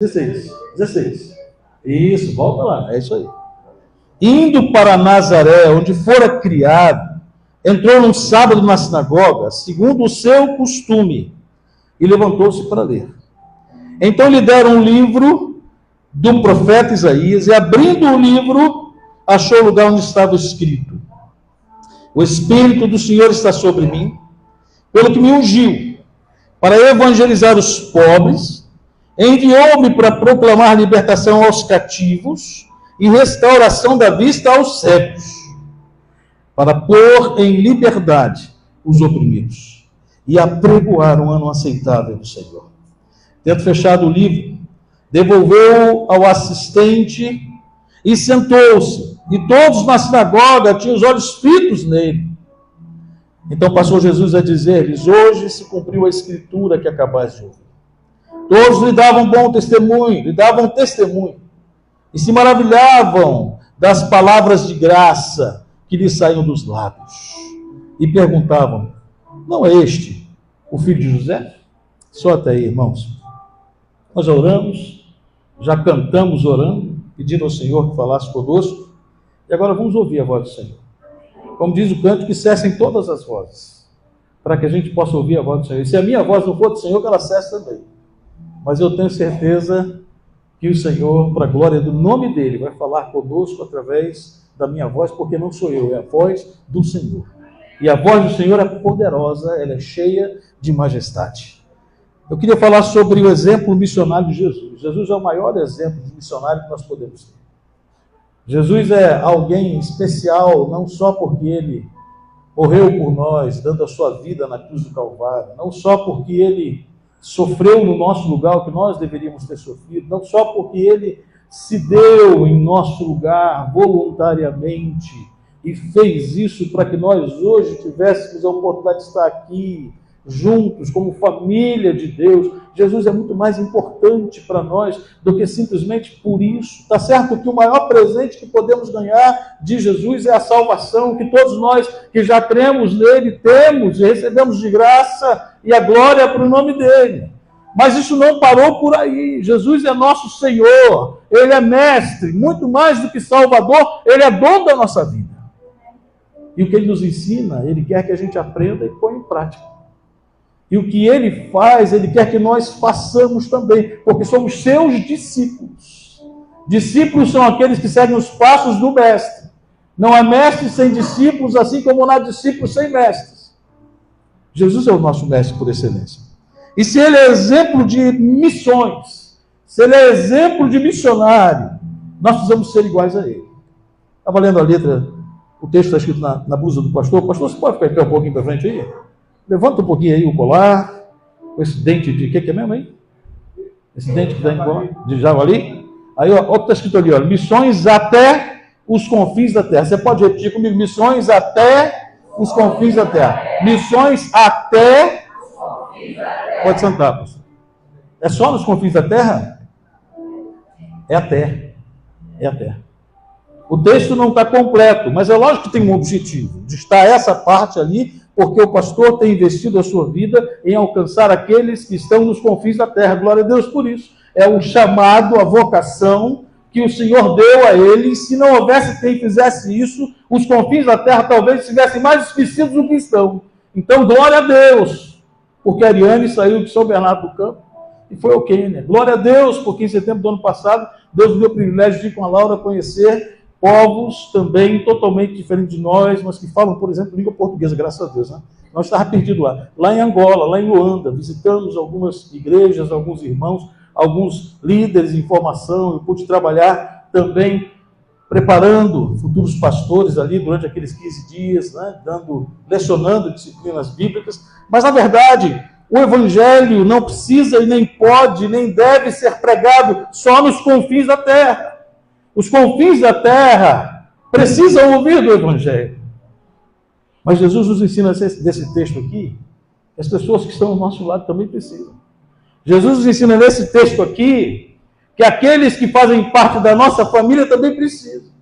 16. 16. Isso, volta lá, é isso aí. Indo para Nazaré, onde fora criado, entrou num sábado na sinagoga, segundo o seu costume, e levantou-se para ler. Então lhe deram um livro do profeta Isaías, e abrindo o livro, achou o lugar onde estava escrito: o Espírito do Senhor está sobre mim, pelo que me ungiu, para evangelizar os pobres, enviou-me para proclamar libertação aos cativos e restauração da vista aos cegos, para pôr em liberdade os oprimidos e apregoar um ano aceitável do Senhor. Tendo fechado o livro, devolveu ao assistente e sentou-se, e todos na sinagoga tinham os olhos fitos nele. Então passou Jesus a dizer-lhes: hoje se cumpriu a escritura que acabais de ouvir. Todos lhe davam bom testemunho, lhe davam testemunho, e se maravilhavam das palavras de graça que lhe saíam dos lábios. E perguntavam: não é este o filho de José? Só até aí, irmãos. Nós oramos, já cantamos orando, pedindo ao Senhor que falasse conosco, e agora vamos ouvir a voz do Senhor. Como diz o canto, que cessem todas as vozes, para que a gente possa ouvir a voz do Senhor. E se a minha voz não for do Senhor, que ela cesse também. Mas eu tenho certeza que o Senhor, para a glória do nome dele, vai falar conosco através da minha voz, porque não sou eu, é a voz do Senhor. E a voz do Senhor é poderosa, ela é cheia de majestade. Eu queria falar sobre o exemplo missionário de Jesus. Jesus é o maior exemplo de missionário que nós podemos ter. Jesus é alguém especial, não só porque ele morreu por nós, dando a sua vida na cruz do Calvário, não só porque ele sofreu no nosso lugar o que nós deveríamos ter sofrido, não só porque ele se deu em nosso lugar voluntariamente e fez isso para que nós hoje tivéssemos a oportunidade de estar aqui juntos como família de Deus. Jesus é muito mais importante para nós do que simplesmente por isso. Está certo que o maior presente que podemos ganhar de Jesus é a salvação, que todos nós que já cremos nele temos e recebemos de graça, e a glória para o nome dele. Mas isso não parou por aí. Jesus é nosso Senhor, ele é mestre, muito mais do que Salvador, ele é dono da nossa vida. E o que ele nos ensina, ele quer que a gente aprenda e ponha em prática. E o que ele faz, ele quer que nós façamos também, porque somos seus discípulos. Discípulos são aqueles que seguem os passos do mestre. Não há mestre sem discípulos, assim como não há discípulos sem mestres. Jesus é o nosso mestre por excelência. E se ele é exemplo de missões, se ele é exemplo de missionário, nós precisamos ser iguais a ele. Estava lendo a letra, o texto está escrito na blusa do pastor. Pastor, você pode ficar em pé um pouquinho para frente aí? Levanta um pouquinho aí o colar, com esse dente de que é mesmo aí? Esse dente que está em colar, de javali. Aí, ó, o que está escrito ali, ó, missões até os confins da terra. Você pode repetir comigo: missões até os confins da terra. Missões até... Pode sentar, pastor. É só nos confins da terra? É até. É até. O texto não está completo, mas é lógico que tem um objetivo, de estar essa parte ali, porque o pastor tem investido a sua vida em alcançar aqueles que estão nos confins da terra. Glória a Deus por isso. É o chamado, a vocação que o Senhor deu a ele. E se não houvesse quem fizesse isso, os confins da terra talvez estivessem mais esquecidos do que estão. Então, glória a Deus, porque a Ariane saiu de São Bernardo do Campo e foi ao Quênia. Glória a Deus, porque em setembro do ano passado, Deus me deu o privilégio de ir com a Laura conhecer povos também totalmente diferentes de nós, mas que falam, por exemplo, língua portuguesa, graças a Deus, né? Nós estávamos perdidos lá. Lá em Angola, lá em Luanda, visitamos algumas igrejas, alguns irmãos, alguns líderes em formação. Eu pude trabalhar também preparando futuros pastores ali durante aqueles 15 dias, né? Lecionando disciplinas bíblicas. Mas, na verdade, o evangelho não precisa e nem pode, nem deve ser pregado só nos confins da terra. Os confins da terra precisam ouvir do evangelho. Mas Jesus nos ensina desse texto aqui, que as pessoas que estão ao nosso lado também precisam. Jesus nos ensina nesse texto aqui, que aqueles que fazem parte da nossa família também precisam.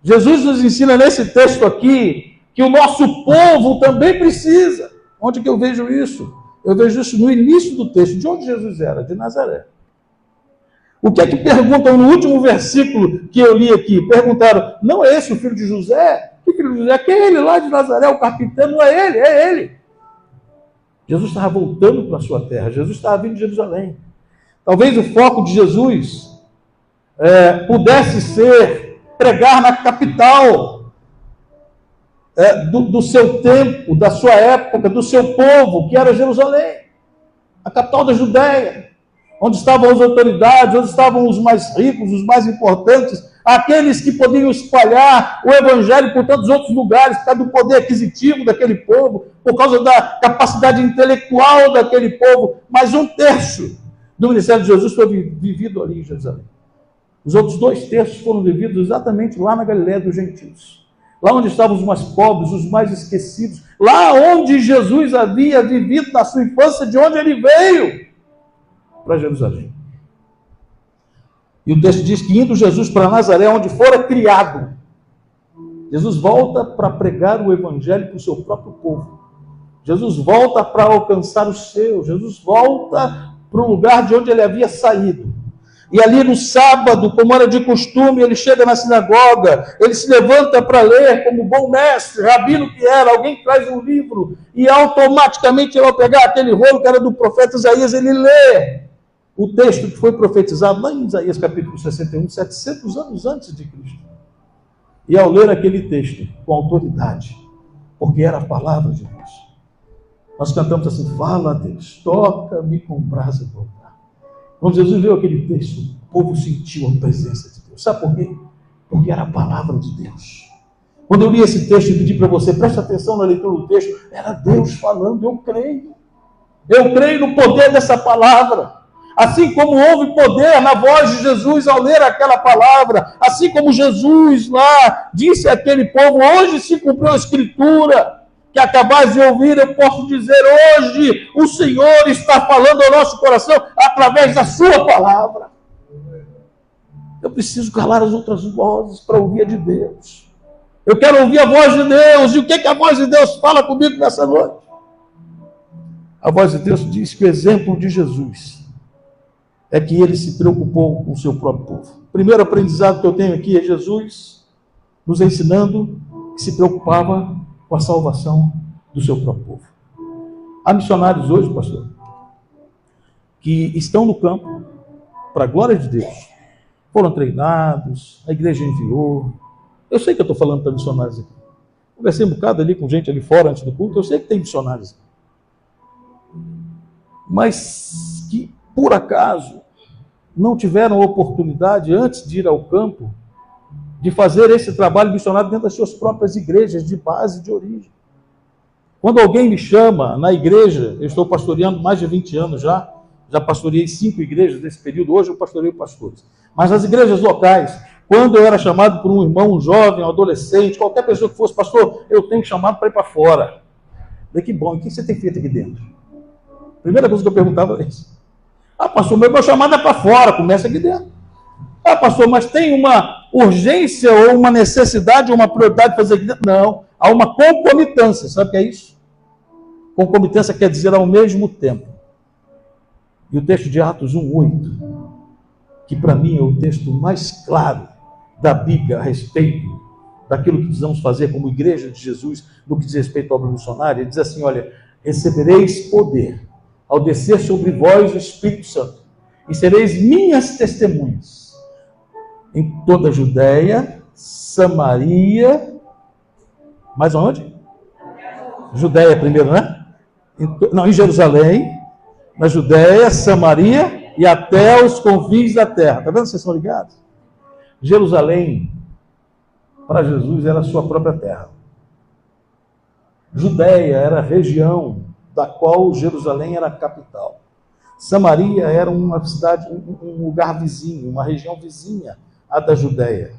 Jesus nos ensina nesse texto aqui, que o nosso povo também precisa. Onde que eu vejo isso? Eu vejo isso no início do texto. De onde Jesus era? De Nazaré. O que é que perguntam no último versículo que eu li aqui? Perguntaram, não é esse o filho de José? Que filho de José? Aquele lá de Nazaré, o carpinteiro, não é ele, é ele. Jesus estava voltando para a sua terra, Jesus estava vindo de Jerusalém. Talvez o foco de Jesus pudesse ser pregar na capital do seu tempo, da sua época, do seu povo, que era Jerusalém, a capital da Judéia, onde estavam as autoridades, onde estavam os mais ricos, os mais importantes, aqueles que podiam espalhar o evangelho por tantos outros lugares, por causa do poder aquisitivo daquele povo, por causa da capacidade intelectual daquele povo. Mas 1/3 do ministério de Jesus foi vivido ali em Jerusalém. Os outros 2/3 foram vividos exatamente lá na Galiléia dos gentios, lá onde estavam os mais pobres, os mais esquecidos, lá onde Jesus havia vivido na sua infância, de onde ele veio para Jerusalém. E o texto diz que indo Jesus para Nazaré, onde fora criado, Jesus volta para pregar o evangelho para o seu próprio povo. Jesus volta para alcançar os seus. Jesus volta para o lugar de onde ele havia saído. E ali no sábado, como era de costume, ele chega na sinagoga, ele se levanta para ler como bom mestre, rabino que era, alguém traz um livro, e automaticamente ele, ao pegar aquele rolo que era do profeta Isaías, ele lê o texto que foi profetizado lá em Isaías capítulo 61, 700 anos antes de Cristo. E ao ler aquele texto com autoridade, porque era a palavra de Deus, nós cantamos assim, fala Deus, toca-me com brasa do altar. Quando Jesus leu aquele texto, o povo sentiu a presença de Deus. Sabe por quê? Porque era a palavra de Deus. Quando eu li esse texto e pedi para você, preste atenção na leitura do texto, era Deus falando, eu creio. Eu creio no poder dessa palavra. Assim como houve poder na voz de Jesus ao ler aquela palavra, assim como Jesus lá disse àquele povo, hoje se cumpriu a Escritura, que acabais de ouvir, eu posso dizer hoje, o Senhor está falando ao nosso coração através da sua palavra. Eu preciso calar as outras vozes para ouvir a de Deus. Eu quero ouvir a voz de Deus. E o que a voz de Deus fala comigo nessa noite? A voz de Deus diz que o exemplo de Jesus é que ele se preocupou com o seu próprio povo. O primeiro aprendizado que eu tenho aqui é Jesus nos ensinando que se preocupava com a salvação do seu próprio povo. Há missionários hoje, pastor, que estão no campo, para a glória de Deus, foram treinados, a igreja enviou. Eu sei que eu estou falando para missionários aqui. Conversei um bocado ali com gente ali fora antes do culto, eu sei que tem missionários aqui. Mas que, por acaso, não tiveram oportunidade, antes de ir ao campo, de fazer esse trabalho missionário dentro das suas próprias igrejas, de base, de origem. Quando alguém me chama na igreja, eu estou pastoreando mais de 20 anos já pastoreei 5 igrejas nesse período, hoje eu pastoreio pastores. Mas nas igrejas locais, quando eu era chamado por um irmão, um jovem, um adolescente, qualquer pessoa que fosse, pastor, eu tenho chamado para ir para fora. Falei, que bom, e o que você tem feito aqui dentro? Primeira coisa que eu perguntava é isso. Ah, pastor, meu chamado é para fora, começa aqui dentro. Ah, pastor, mas tem uma urgência ou uma necessidade ou uma prioridade de fazer aqui dentro? Não, há uma concomitância, sabe o que é isso? Concomitância quer dizer ao mesmo tempo. E o texto de Atos 1:8, que para mim é o texto mais claro da Bíblia a respeito daquilo que precisamos fazer como igreja de Jesus, no que diz respeito à obra missionária, ele diz assim, olha, recebereis poder ao descer sobre vós o Espírito Santo, e sereis minhas testemunhas em toda a Judéia, Samaria, mais onde? Judéia primeiro, né? Em Jerusalém, na Judéia, Samaria e até os confins da terra. Está vendo? Vocês estão ligados? Jerusalém, para Jesus, era a sua própria terra. Judéia era a região da qual Jerusalém era a capital. Samaria era uma cidade, um lugar vizinho, uma região vizinha à da Judéia.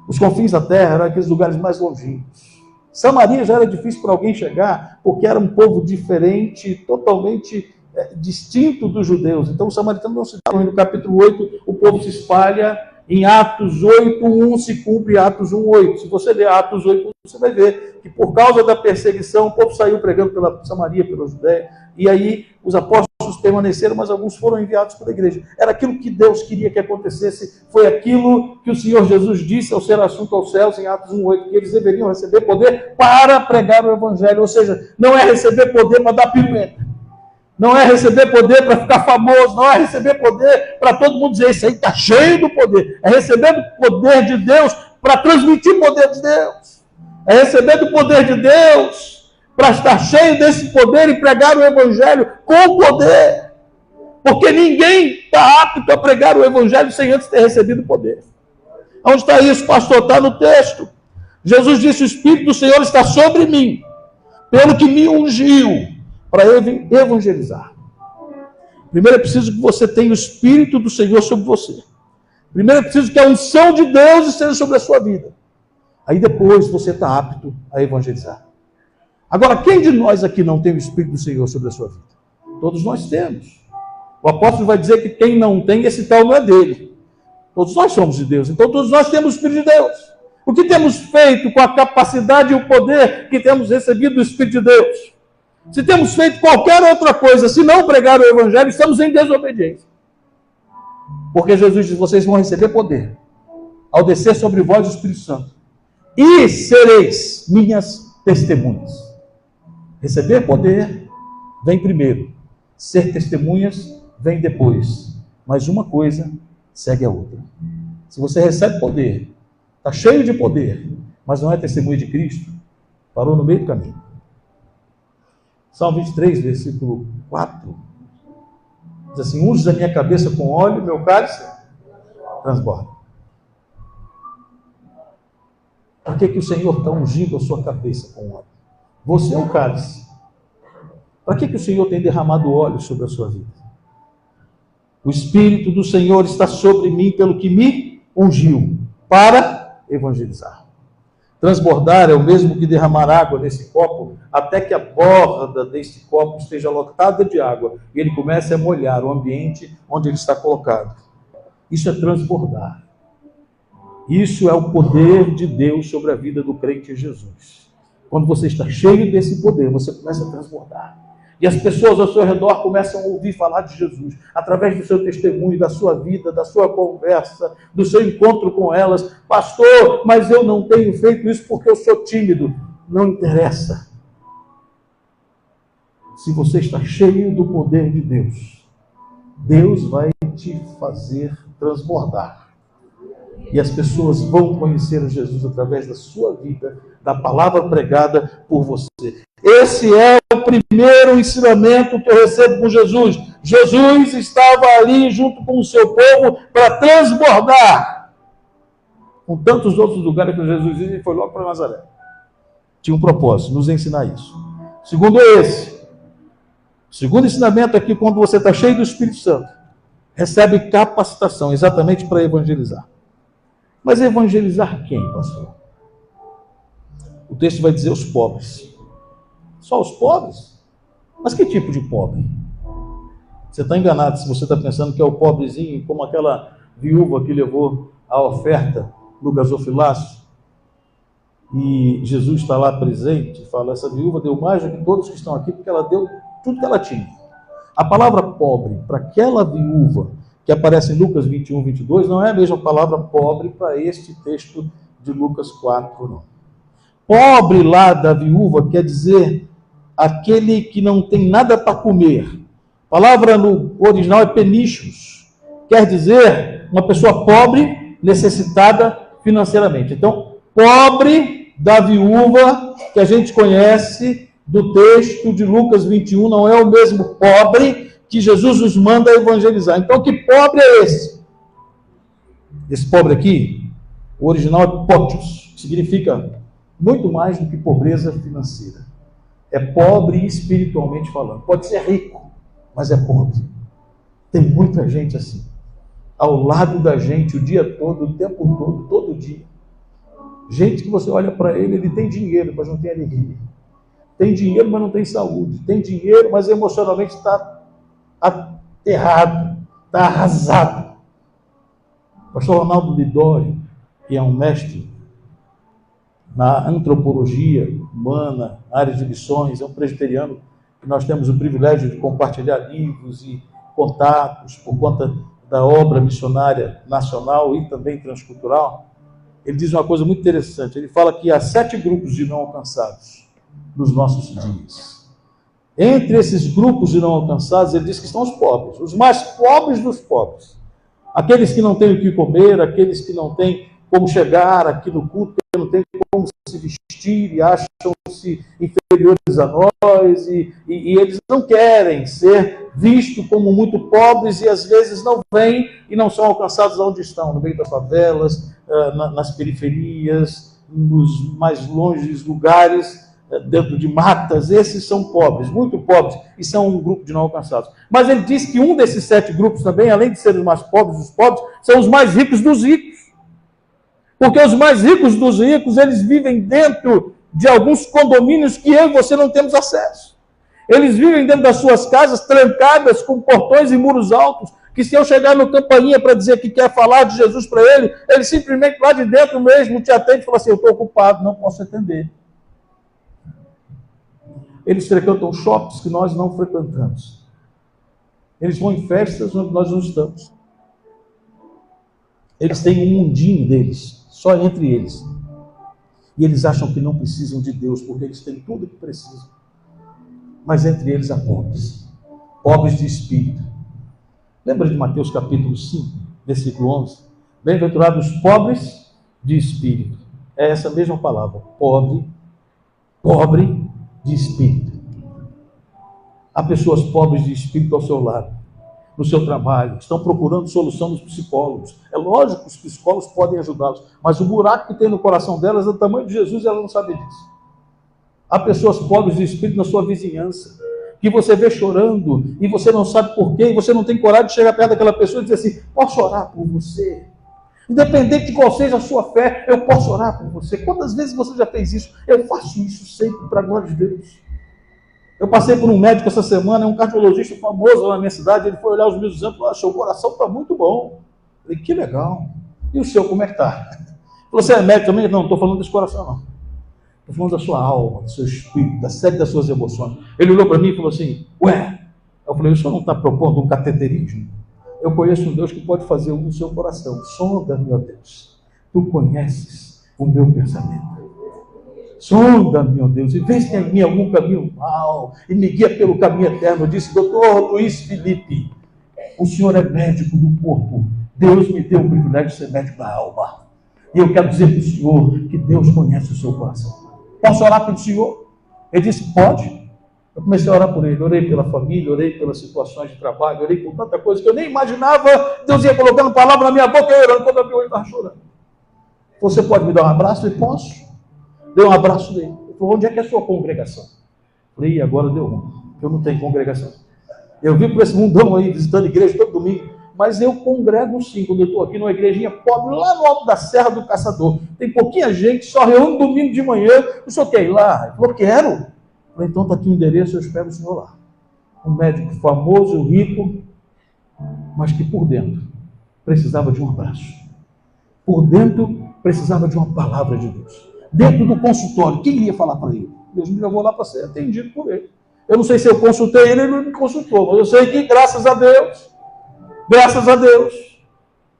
Os confins da terra eram aqueles lugares mais longínquos. Samaria já era difícil para alguém chegar, porque era um povo diferente, totalmente distinto dos judeus. Então os samaritanos não se davam. No capítulo 8, o povo se espalha. Em Atos 8:1 se cumpre Atos 1:8. Se você ler Atos 8:1, você vai ver que por causa da perseguição, o povo saiu pregando pela Samaria, pela Judéia. E aí os apóstolos apóstolos permaneceram, mas alguns foram enviados pela igreja. Era aquilo que Deus queria que acontecesse, foi aquilo que o Senhor Jesus disse ao ser assunto aos céus, em Atos 1:8, que eles deveriam receber poder para pregar o evangelho. Ou seja, não é receber poder para dar pirueta, não é receber poder para ficar famoso, não é receber poder para todo mundo dizer, isso aí está cheio do poder. É receber o poder de Deus para transmitir o poder de Deus. É receber do poder de Deus para estar cheio desse poder e pregar o evangelho com poder. Porque ninguém está apto a pregar o evangelho sem antes ter recebido poder. Onde está isso, pastor? Está no texto. Jesus disse, o Espírito do Senhor está sobre mim, pelo que me ungiu para evangelizar. Primeiro é preciso que você tenha o Espírito do Senhor sobre você. Primeiro é preciso que a unção de Deus esteja sobre a sua vida. Aí depois você está apto a evangelizar. Agora, quem de nós aqui não tem o Espírito do Senhor sobre a sua vida? Todos nós temos. O apóstolo vai dizer que quem não tem, esse tal não é dele. Todos nós somos de Deus, então todos nós temos o Espírito de Deus. O que temos feito com a capacidade e o poder que temos recebido do Espírito de Deus? Se temos feito qualquer outra coisa, se não pregar o Evangelho, estamos em desobediência. Porque Jesus diz, vocês vão receber poder ao descer sobre vós o Espírito Santo. E sereis minhas testemunhas. Receber poder vem primeiro. Ser testemunhas vem depois. Mas uma coisa segue a outra. Se você recebe poder, está cheio de poder, mas não é testemunha de Cristo, parou no meio do caminho. Salmo 23, versículo 4. Diz assim, unges a minha cabeça com óleo, meu cálice transborda. Por que o Senhor está ungindo a sua cabeça com óleo? Você é o cálice. Para que o Senhor tem derramado óleo sobre a sua vida? O Espírito do Senhor está sobre mim pelo que me ungiu para evangelizar. Transbordar é o mesmo que derramar água nesse copo até que a borda desse copo esteja lotada de água e ele comece a molhar o ambiente onde ele está colocado. Isso é transbordar. Isso é o poder de Deus sobre a vida do crente em Jesus. Quando você está cheio desse poder, você começa a transbordar. E as pessoas ao seu redor começam a ouvir falar de Jesus, através do seu testemunho, da sua vida, da sua conversa, do seu encontro com elas. Pastor, mas eu não tenho feito isso porque eu sou tímido. Não interessa. Se você está cheio do poder de Deus, Deus vai te fazer transbordar. E as pessoas vão conhecer a Jesus através da sua vida, da palavra pregada por você. Esse é o primeiro ensinamento que eu recebo com Jesus. Jesus estava ali junto com o seu povo para transbordar. Com tantos outros lugares que Jesus disse, ele foi logo para Nazaré. Tinha um propósito, nos ensinar isso. Segundo esse. O segundo ensinamento é que quando você está cheio do Espírito Santo, recebe capacitação exatamente para evangelizar. Mas evangelizar quem, pastor? O texto vai dizer os pobres. Só os pobres? Mas que tipo de pobre? Você está enganado se você está pensando que é o pobrezinho, como aquela viúva que levou a oferta no gasofilácio. E Jesus está lá presente e fala, essa viúva deu mais do que todos que estão aqui, porque ela deu tudo que ela tinha. A palavra pobre, para aquela viúva que aparece em Lucas 21, 22, não é a mesma palavra pobre para este texto de Lucas 4, não. Pobre lá da viúva quer dizer aquele que não tem nada para comer. A palavra no original é penichos, quer dizer uma pessoa pobre, necessitada financeiramente. Então, pobre da viúva que a gente conhece do texto de Lucas 21 não é o mesmo pobre que Jesus nos manda evangelizar. Então, que pobre é esse? Esse pobre aqui, o original é potios, que significa muito mais do que pobreza financeira. É pobre espiritualmente falando. Pode ser rico, mas é pobre. Tem muita gente assim, ao lado da gente o dia todo, o tempo todo, todo dia. Gente que você olha para ele, ele tem dinheiro, mas não tem alegria. Tem dinheiro, mas não tem saúde. Tem dinheiro, mas emocionalmente está aterrado, está arrasado. O pastor Ronaldo Lidori, que é um mestre na antropologia humana, área de missões, é um presbiteriano que nós temos o privilégio de compartilhar livros e contatos por conta da obra missionária nacional e também transcultural, ele diz uma coisa muito interessante. Ele fala que há 7 grupos de não alcançados nos nossos dias. Entre esses grupos de não alcançados, ele diz que estão os pobres, os mais pobres dos pobres. Aqueles que não têm o que comer, aqueles que não têm como chegar aqui no culto, que não têm como se vestir e acham-se inferiores a nós, e eles não querem ser vistos como muito pobres e às vezes não vêm e não são alcançados onde estão, no meio das favelas, nas periferias, nos mais longes lugares, dentro de matas. Esses são pobres, muito pobres, e são um grupo de não alcançados. Mas ele diz que um desses 7 grupos também, além de ser os mais pobres dos pobres, são os mais ricos dos ricos. Porque os mais ricos dos ricos, eles vivem dentro de alguns condomínios que eu e você não temos acesso. Eles vivem dentro das suas casas, trancadas, com portões e muros altos, que se eu chegar no campainha para dizer que quer falar de Jesus para ele simplesmente lá de dentro mesmo te atende e fala assim: eu estou ocupado, não posso atender. Eles frequentam shoppings que nós não frequentamos. Eles vão em festas onde nós não estamos. Eles têm um mundinho deles, só entre eles. E eles acham que não precisam de Deus, porque eles têm tudo o que precisam. Mas entre eles há pobres. Pobres de espírito. Lembra de Mateus capítulo 5, versículo 11? Bem-aventurados os pobres de espírito. É essa mesma palavra. Pobre de espírito. Há pessoas pobres de espírito ao seu lado, no seu trabalho, estão procurando solução dos psicólogos. É lógico que os psicólogos podem ajudá-los, mas o buraco que tem no coração delas é do tamanho de Jesus e elas não sabem disso. Há pessoas pobres de espírito na sua vizinhança, que você vê chorando e você não sabe porquê, e você não tem coragem de chegar perto daquela pessoa e dizer assim: posso orar por você? Independente de qual seja a sua fé, eu posso orar por você. Quantas vezes você já fez isso? Eu faço isso sempre para a glória de Deus. Eu passei por um médico essa semana, um cardiologista famoso lá na minha cidade. Ele foi olhar os meus exames e falou: seu coração está muito bom. Eu falei: que legal. E o seu, como é que está? Ele falou: você é médico também? Não, estou falando desse coração não. Estou falando da sua alma, do seu espírito, da sede das suas emoções. Ele olhou para mim e falou assim: ué? Eu falei: o senhor não está propondo um cateterismo? Eu conheço um Deus que pode fazer no seu coração. Sonda-me, ó Deus. Tu conheces o meu pensamento. Sonda-me, ó Deus, e vê se tem em mim algum caminho mau, e me guia pelo caminho eterno. Eu disse: doutor Luiz Felipe, o senhor é médico do corpo. Deus me deu o privilégio de ser médico da alma. E eu quero dizer para o senhor que Deus conhece o seu coração. Posso orar pelo senhor? Ele disse: pode. Eu comecei a orar por ele, orei pela família, orei pelas situações de trabalho, orei por tanta coisa que eu nem imaginava. Deus ia colocando palavra na minha boca e eu orando. Quando eu abri o olho, eu estava chorando. Você pode me dar um abraço? Eu posso. Dei um abraço dele. Ele falou: onde é que é a sua congregação? Eu falei: agora deu ruim, eu não tenho congregação. Eu vim por esse mundão aí, visitando igreja todo domingo, mas eu congrego sim, quando eu estou aqui numa igrejinha pobre, lá no alto da Serra do Caçador. Tem pouquinha gente, só reúne domingo de manhã. O senhor quer ir lá? Ele falou: quero. Eu falei: então está aqui o endereço, eu espero o senhor lá. Um médico famoso, rico, mas que por dentro precisava de um abraço. Por dentro precisava de uma palavra de Deus. Dentro do consultório, quem ia falar para ele? Deus me levou lá para ser atendido por ele. Eu não sei se eu consultei ele, ele não me consultou, mas eu sei que, graças a Deus,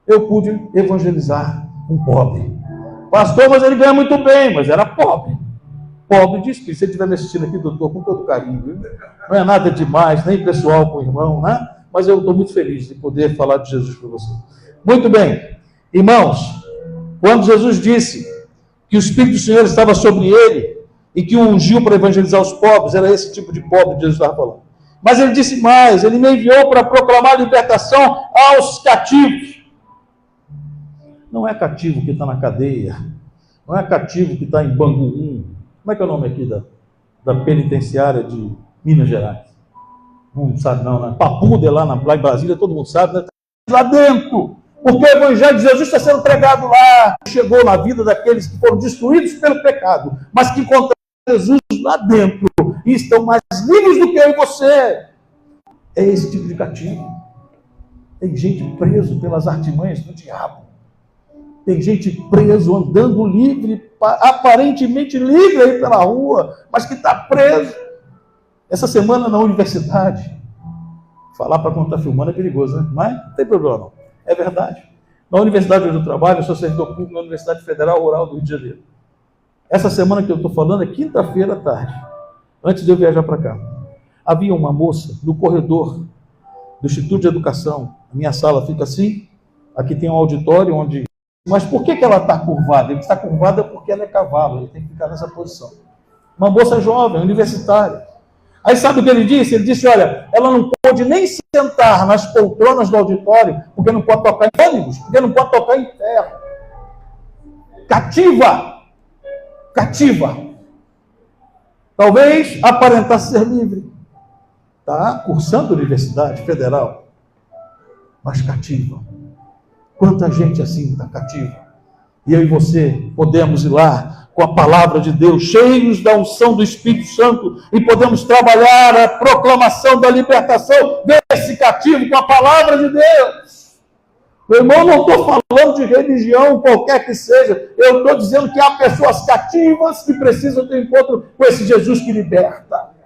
eu pude evangelizar um pobre. Pastor, mas ele ganha muito bem, mas era pobre. Pobre de espírito. Se ele estiver me assistindo aqui, doutor, com todo carinho, viu? Não é nada demais, nem pessoal com o irmão, né? Mas eu estou muito feliz de poder falar de Jesus para você. Muito bem, irmãos, quando Jesus disse que o Espírito do Senhor estava sobre ele e que o ungiu para evangelizar os pobres, era esse tipo de pobre que Jesus estava falando. Mas ele disse mais: ele me enviou para proclamar a libertação aos cativos. Não é cativo que está na cadeia, não é cativo que está em Bangu. Como é que é o nome aqui da penitenciária de Minas Gerais? Não sabe não, né? Papuda, lá em Brasília, todo mundo sabe, né? Lá dentro. Porque o Evangelho de Jesus está sendo pregado lá. Chegou na vida daqueles que foram destruídos pelo pecado, mas que encontraram Jesus lá dentro e estão mais livres do que eu e você. É esse tipo de cativo. Tem gente preso pelas artimanhas do diabo. Tem gente preso, andando livre, aparentemente livre aí pela rua, mas que está preso. Essa semana na universidade, falar para quando está filmando é perigoso, né? Mas não tem problema não. É verdade. Na universidade onde eu trabalho, eu sou servidor público na Universidade Federal Rural do Rio de Janeiro. Essa semana que eu estou falando é quinta-feira à tarde, antes de eu viajar para cá. Havia uma moça no corredor do Instituto de Educação. A minha sala fica assim, aqui tem um auditório onde... Mas por que ela está curvada? Ele está curvada porque ela é cavalo, ele tem que ficar nessa posição. Uma moça jovem, universitária. Aí sabe o que ele disse? Ele disse, olha, ela não pode nem sentar nas poltronas do auditório, porque não pode tocar em ônibus, porque não pode tocar em terra. Cativa! Cativa! Talvez aparentasse ser livre. Está cursando a Universidade Federal, mas cativa. Quanta gente assim está cativa. E eu e você podemos ir lá com a palavra de Deus, cheios da unção do Espírito Santo, e podemos trabalhar a proclamação da libertação desse cativo com a palavra de Deus. Meu irmão, não estou falando de religião qualquer que seja, eu estou dizendo que há pessoas cativas que precisam ter encontro com esse Jesus que liberta.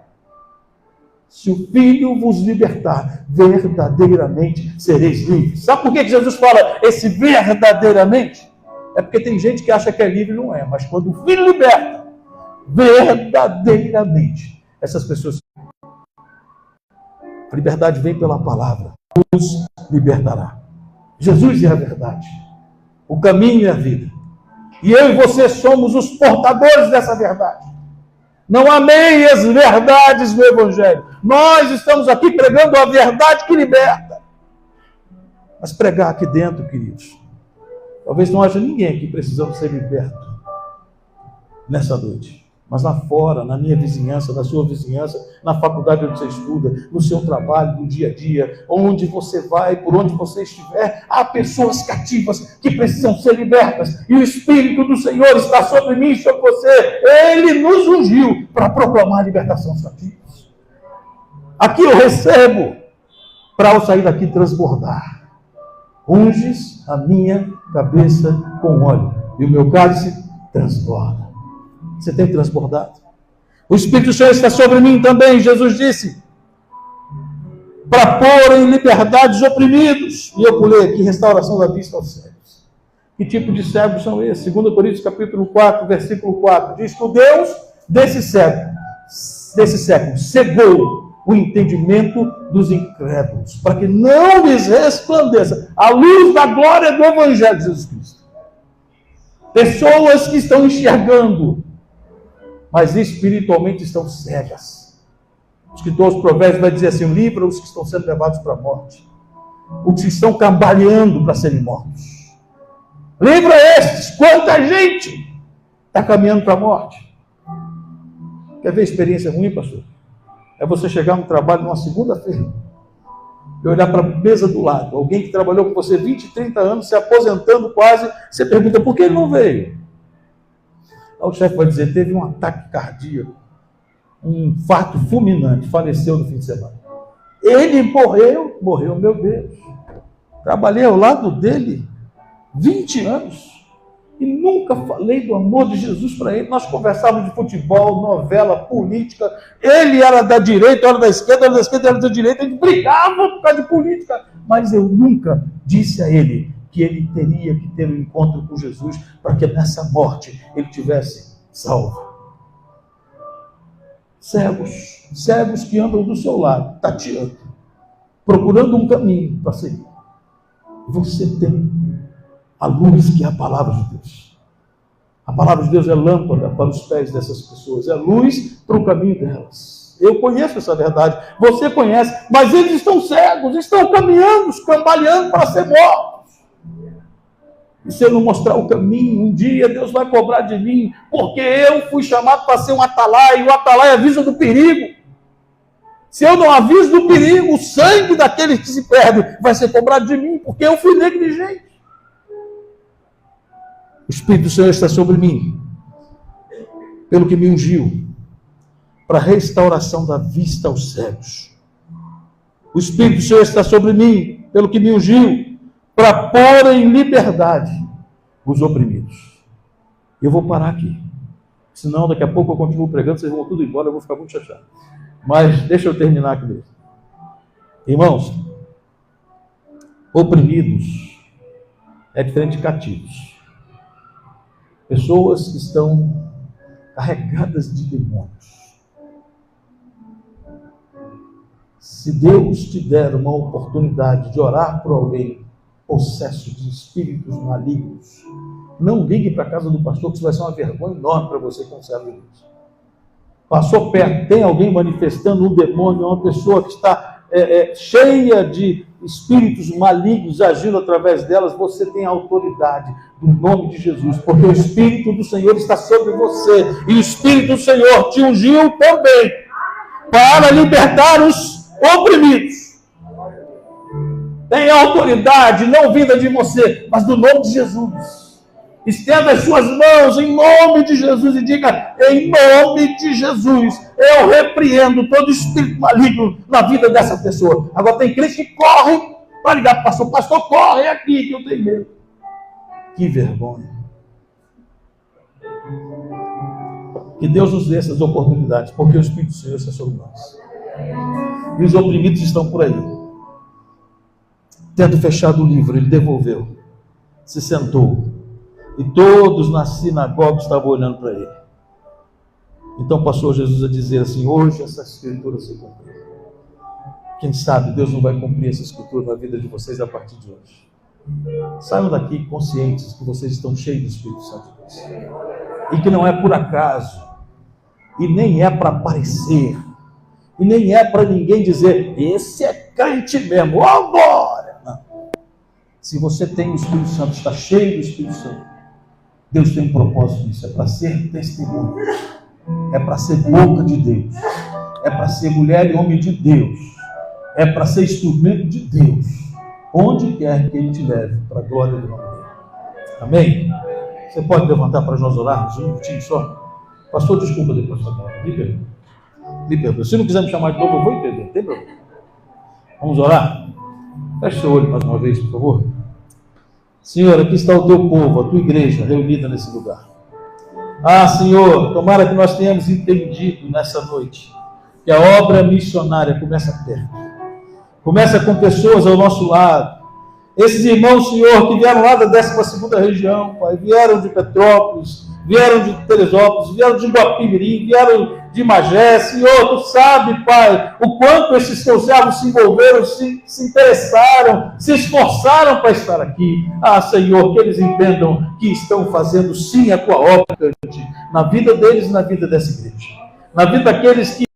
Se o Filho vos libertar, verdadeiramente sereis livres. Sabe por que Jesus fala esse verdadeiramente? É porque tem gente que acha que é livre e não é. Mas quando o Filho liberta, verdadeiramente, essas pessoas... A liberdade vem pela palavra. Nos libertará. Jesus é a verdade. O caminho é a vida. E eu e você somos os portadores dessa verdade. Não há meias verdades no Evangelho. Nós estamos aqui pregando a verdade que liberta. Mas pregar aqui dentro, queridos, talvez não haja ninguém aqui precisando ser liberto nessa noite. Mas lá fora, na minha vizinhança, na sua vizinhança, na faculdade onde você estuda, no seu trabalho, no dia a dia, onde você vai, por onde você estiver, há pessoas cativas que precisam ser libertas. E o Espírito do Senhor está sobre mim e sobre você. Ele nos ungiu para proclamar a libertação dos cativos. Aqui eu recebo para ao sair daqui transbordar. Unges a minha cabeça com óleo e o meu cálice transborda. Você tem transbordado? O Espírito do Senhor está sobre mim também, Jesus disse, para pôr em liberdade os oprimidos. E eu pulei aqui, restauração da vista aos cegos. Que tipo de cegos são esses? 2 Coríntios capítulo 4, versículo 4, diz que o Deus desse século cegou o entendimento dos incrédulos, para que não lhes resplandeça a luz da glória do Evangelho de Jesus Cristo. Pessoas que estão enxergando, mas espiritualmente estão cegas. O escritor dos Provérbios vai dizer assim, livra os que estão sendo levados para a morte, os que estão cambaleando para serem mortos. Livra estes, quanta gente está caminhando para a morte. Quer ver experiência ruim, pastor? É você chegar no trabalho numa segunda-feira e olhar para a mesa do lado, alguém que trabalhou com você 20, 30 anos, se aposentando quase, você pergunta, por que ele não veio? Aí o chefe vai dizer, teve um ataque cardíaco, um infarto fulminante, faleceu no fim de semana. Ele morreu, meu Deus. Trabalhei ao lado dele 20 anos e nunca falei do amor de Jesus para ele. Nós conversávamos de futebol, novela, política. Ele era da direita, eu era da esquerda, era da direita. A gente brigava por causa de política. Mas eu nunca disse a ele que ele teria que ter um encontro com Jesus para que nessa morte ele tivesse salvo. Cegos que andam do seu lado, tateando, procurando um caminho para seguir. Você tem a luz que é a palavra de Deus. A palavra de Deus é lâmpada para os pés dessas pessoas, é luz para o caminho delas. Eu conheço essa verdade, você conhece, mas eles estão cegos, estão caminhando, cambaleando para ser mortos. E se eu não mostrar o caminho, um dia Deus vai cobrar de mim, porque eu fui chamado para ser um atalaia, e o atalaia avisa do perigo. Se eu não aviso do perigo, o sangue daqueles que se perdem vai ser cobrado de mim, porque eu fui negligente. O Espírito do Senhor está sobre mim, pelo que me ungiu, para a restauração da vista aos cegos. O Espírito do Senhor está sobre mim, pelo que me ungiu, para pôr em liberdade os oprimidos. Eu vou parar aqui, senão daqui a pouco eu continuo pregando, vocês vão tudo embora, eu vou ficar muito chateado. Mas deixa eu terminar aqui mesmo. Irmãos, oprimidos é diferente de cativos. Pessoas que estão carregadas de demônios. Se Deus te der uma oportunidade de orar por alguém possesso de espíritos malignos, não ligue para a casa do pastor, que isso vai ser uma vergonha enorme para você como servo de Deus. Passou perto, tem alguém manifestando um demônio, uma pessoa que está cheia de espíritos malignos agindo através delas, você tem a autoridade no nome de Jesus, porque o Espírito do Senhor está sobre você, e o Espírito do Senhor te ungiu também para libertar os oprimidos. Tem autoridade não vinda de você, mas do nome de Jesus. Estenda as suas mãos em nome de Jesus e diga: em nome de Jesus, eu repreendo todo espírito maligno na vida dessa pessoa. Agora tem crente que corre para ligar para o pastor: pastor, corre aqui que eu tenho medo. Que vergonha. Que Deus nos dê essas oportunidades, porque o Espírito do Senhor está sobre nós. E os oprimidos estão por aí. Tendo fechado o livro, ele devolveu, se sentou. E todos na sinagoga estavam olhando para ele. Então passou Jesus a dizer assim: hoje essa escritura se cumpriu. Quem sabe Deus não vai cumprir essa escritura na vida de vocês a partir de hoje. Saiam daqui conscientes que vocês estão cheios do Espírito Santo de Deus. E que não é por acaso. E nem é para aparecer. E nem é para ninguém dizer: esse é crente mesmo, agora. Não. Se você tem o Espírito Santo, está cheio do Espírito Santo, Deus tem um propósito nisso, é para ser testemunho, é para ser boca de Deus, é para ser mulher e homem de Deus, é para ser instrumento de Deus, onde quer que Ele te leve, para a glória do nome dele. Amém? Você pode levantar para nós orarmos um minutinho só? Pastor, desculpa depois da palavra, me perdoa. Se não quiser me chamar de novo, eu vou entender, não tem problema. Vamos orar? Feche seu olho mais uma vez, por favor. Senhor, aqui está o teu povo, a tua igreja reunida nesse lugar. Ah, Senhor, tomara que nós tenhamos entendido nessa noite que a obra missionária começa perto. Começa com pessoas ao nosso lado. Esses irmãos, Senhor, que vieram lá da 12ª região, Pai, vieram de Petrópolis, vieram de Teresópolis, vieram de Guapimirim, vieram de Magé. Senhor, Tu sabe, Pai, o quanto esses Teus servos se envolveram, se interessaram, se esforçaram para estar aqui. Ah, Senhor, que eles entendam que estão fazendo sim a Tua obra na vida deles e na vida dessa igreja. Na vida daqueles que